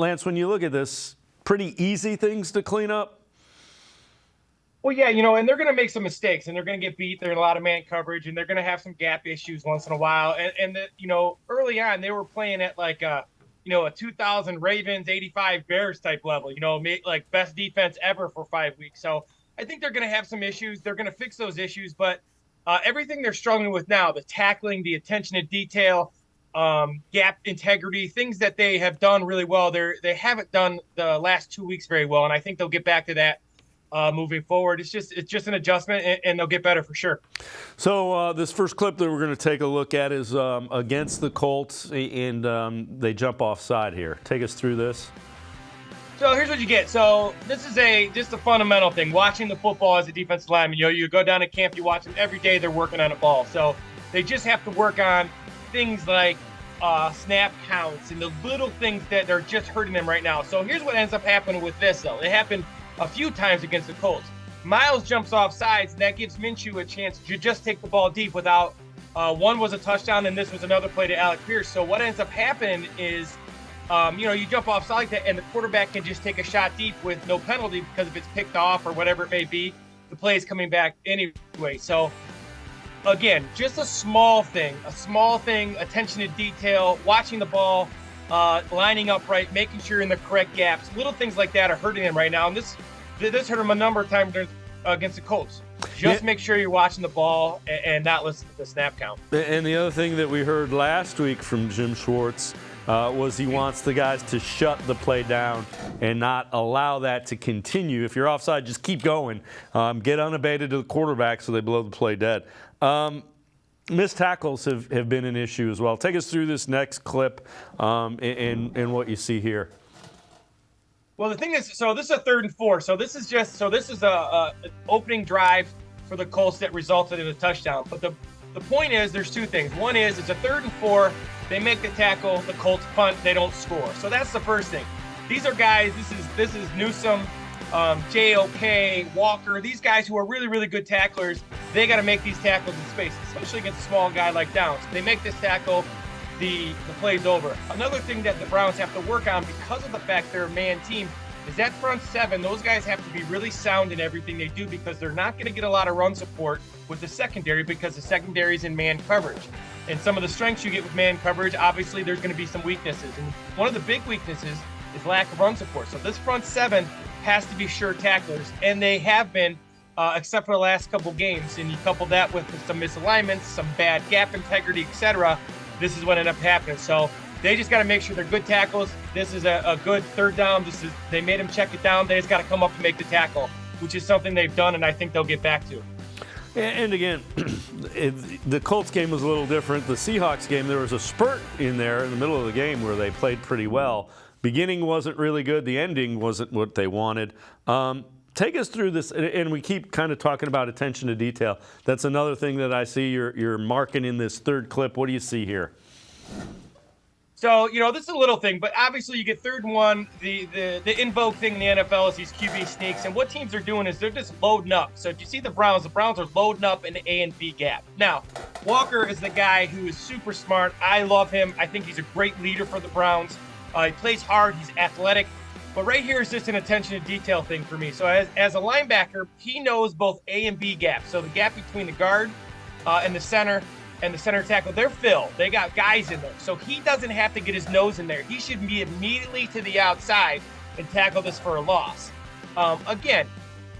Lance, when you look at this, pretty easy things to clean up? Well, yeah, and they're going to make some mistakes, and they're going to get beat. They're in a lot of man coverage, and they're going to have some gap issues once in a while. Early on they were playing at like a 2000 Ravens, 85 Bears type level. Like best defense ever for 5 weeks. So I think they're going to have some issues. They're going to fix those issues, but everything they're struggling with now, the tackling, the attention to detail, gap integrity, things that they have done really well. They haven't done the last 2 weeks very well, and I think they'll get back to that moving forward. It's just an adjustment, and they'll get better for sure. So this first clip that we're going to take a look at is against the Colts, and they jump offside here. Take us through this. So here's what you get. So this is just a fundamental thing. Watching the football as a defensive lineman, you go down to camp, you watch them every day. They're working on a ball. So they just have to work on things like snap counts and the little things that are just hurting them right now. So here's what ends up happening with this, though. It happened a few times against the Colts. Miles jumps off sides, and that gives Minshew a chance to just take the ball deep without one was a touchdown, and this was another play to Alec Pierce. So what ends up happening is, you jump off side like that, and the quarterback can just take a shot deep with no penalty because if it's picked off or whatever it may be, the play is coming back anyway. So again, just a small thing, attention to detail, watching the ball, lining up right, making sure you're in the correct gaps. Little things like that are hurting him right now. And this hurt him a number of times against the Colts. Just make sure you're watching the ball and not listen to the snap count. And the other thing that we heard last week from Jim Schwartz was he wants the guys to shut the play down and not allow that to continue. If you're offside, just keep going. Get unabated to the quarterback so they blow the play dead. Missed tackles have been an issue as well. Take us through this next clip and what you see here. Well, the thing is, so this is a 3rd and 4. So this is an opening drive for the Colts that resulted in a touchdown. But the point is, there's two things. One is it's a 3rd and 4. They make the tackle. The Colts punt. They don't score. So that's the first thing. These are guys. This is Newsome, JOK, Walker. These guys who are really, really good tacklers. They got to make these tackles in space, especially against a small guy like Downs. They make this tackle. The play's over. Another thing that the Browns have to work on because of the fact they're a man team is that front seven. Those guys have to be really sound in everything they do because they're not going to get a lot of run support with the secondary because the secondary is in man coverage. And some of the strengths you get with man coverage, obviously there's going to be some weaknesses. And one of the big weaknesses is lack of run support. So this front seven has to be sure tacklers, and they have been, except for the last couple games. And you couple that with some misalignments, some bad gap integrity, etc. This is what ended up happening. So they just got to make sure they're good tackles. This is a good 3rd down. They made him check it down. They just got to come up and make the tackle, which is something they've done, and I think they'll get back to. And again, the Colts game was a little different. The Seahawks game, there was a spurt in there in the middle of the game where they played pretty well. Beginning wasn't really good. The ending wasn't what they wanted. Take us through this, and we keep kind of talking about attention to detail. That's another thing that I see you're marking in this 3rd clip. What do you see here? So, this is a little thing, but obviously you get 3rd and 1. The in vogue thing in the NFL is these QB sneaks, and what teams are doing is they're just loading up. So if you see the Browns are loading up in the A and B gap. Now, Walker is the guy who is super smart. I love him. I think he's a great leader for the Browns. He plays hard. He's athletic. But right here is just an attention to detail thing for me. So as a linebacker, he knows both A and B gaps. So the gap between the guard and the center tackle, they're filled. They got guys in there. So he doesn't have to get his nose in there. He should be immediately to the outside and tackle this for a loss. Again,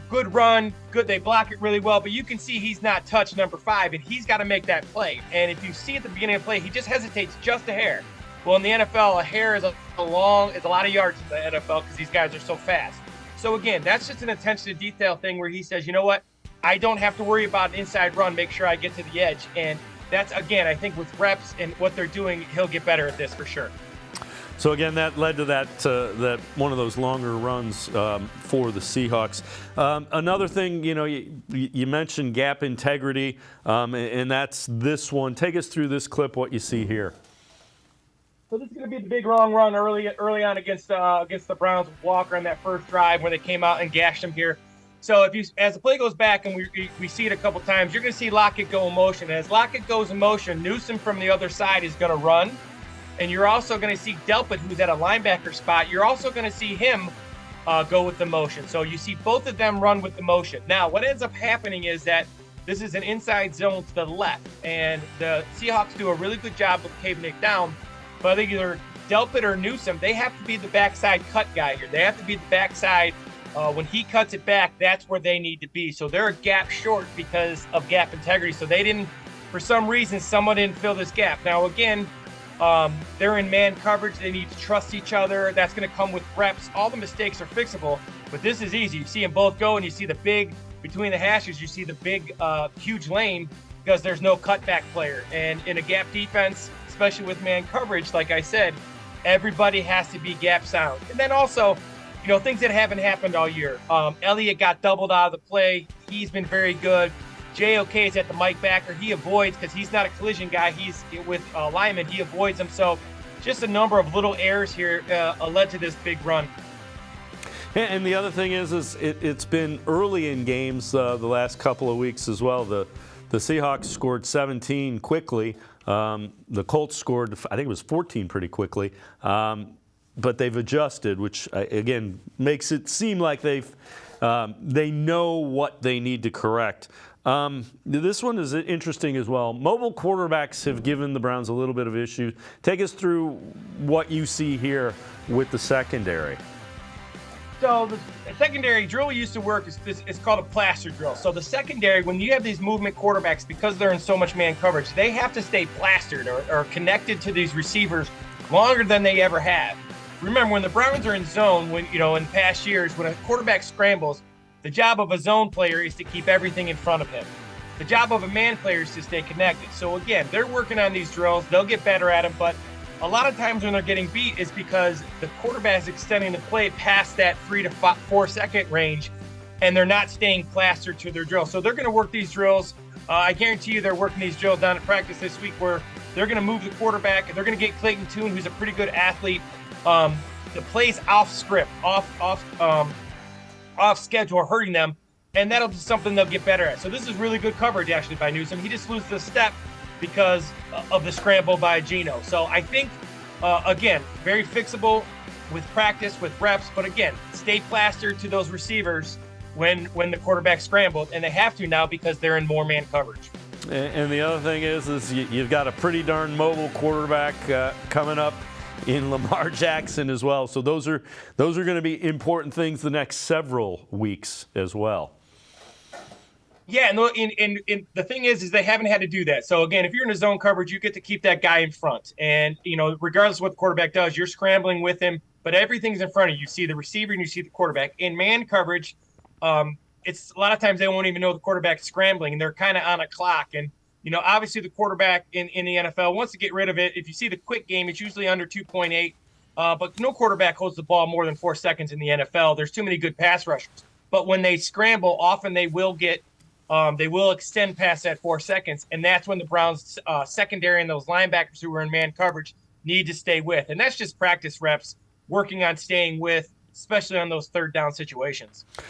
good run, good. They block it really well, but you can see he's not touched number 5, and he's got to make that play. And if you see at the beginning of the play, he just hesitates just a hair. Well, in the NFL, a hair is a lot of yards in the NFL because these guys are so fast. So again, that's just an attention to detail thing where he says, you know what? I don't have to worry about an inside run. Make sure I get to the edge. And that's, again, I think with reps and what they're doing, he'll get better at this for sure. So again, that led to that one of those longer runs for the Seahawks. Another thing, you mentioned gap integrity, and that's this one. Take us through this clip, what you see here. So this is going to be the big long run early on against the Browns with Walker on that first drive where they came out and gashed him here. So as the play goes back and we see it a couple times, you're going to see Lockett go in motion. And as Lockett goes in motion, Newsome from the other side is going to run. and you're also going to see Delpit, who's at a linebacker spot. You're also going to see him go with the motion. So you see both of them run with the motion. Now, what ends up happening is that this is an inside zone to the left, and the Seahawks do a really good job of caving it down. But I think either Delpit or Newsome, they have to be the backside cut guy here. They have to be the backside. When he cuts it back, that's where they need to be. So they're a gap short because of gap integrity. So they didn't, for some reason, someone didn't fill this gap. Now, again, they're in man coverage. They need to trust each other. That's going to come with reps. All the mistakes are fixable, but this is easy. You see them both go, and you see the big, between the hashes, you see the big, huge lane because there's no cutback player. And in a gap defense, especially with man coverage, like I said, everybody has to be gap sound. And then also, things that haven't happened all year. Elliott got doubled out of the play. He's been very good. JOK is at the Mike backer. He avoids because he's not a collision guy. He's with linemen. He avoids them. So just a number of little errors here led to this big run. And the other thing is it's been early in games the last couple of weeks as well. The Seahawks scored 17 quickly. The Colts scored, I think it was 14 pretty quickly. But they've adjusted, which again makes it seem like they know what they need to correct. This one is interesting as well. Mobile quarterbacks have given the Browns a little bit of issues. Take us through what you see here with the secondary. So the secondary drill used to work. It's called a plaster drill. So the secondary, when you have these movement quarterbacks, because they're in so much man coverage, they have to stay plastered or connected to these receivers longer than they ever have. Remember, when the Browns are in zone, in past years, when a quarterback scrambles, the job of a zone player is to keep everything in front of him. The job of a man player is to stay connected. So again, they're working on these drills. They'll get better at them, but a lot of times when they're getting beat is because the quarterback is extending the play past that 3 to 4 second range, and they're not staying plastered to their drill. So they're going to work these drills. I guarantee you they're working these drills down at practice this week where they're going to move the quarterback, and they're going to get Clayton Tune, who's a pretty good athlete. The plays off script, off schedule, hurting them, and that'll be something they'll get better at. So this is really good coverage actually by Newsome. He just loses a step because of the scramble by Geno. So I think again, very fixable with practice, with reps, but again, stay plastered to those receivers when the quarterback scrambled, and they have to now because they're in more man coverage. And the other thing is you've got a pretty darn mobile quarterback coming up in Lamar Jackson as well. So those are going to be important things the next several weeks as well. Yeah, and the thing is they haven't had to do that. So again, if you're in a zone coverage, you get to keep that guy in front. And regardless of what the quarterback does, you're scrambling with him, but everything's in front of you. You see the receiver and you see the quarterback. In man coverage, it's a lot of times they won't even know the quarterback's scrambling, and they're kind of on a clock. And obviously the quarterback in the NFL wants to get rid of it. If you see the quick game, it's usually under 2.8. But no quarterback holds the ball more than 4 seconds in the NFL. There's too many good pass rushers. But when they scramble, often they will extend past that 4 seconds. And that's when the Browns secondary and those linebackers who are in man coverage need to stay with. And that's just practice reps, working on staying with, especially on those third down situations.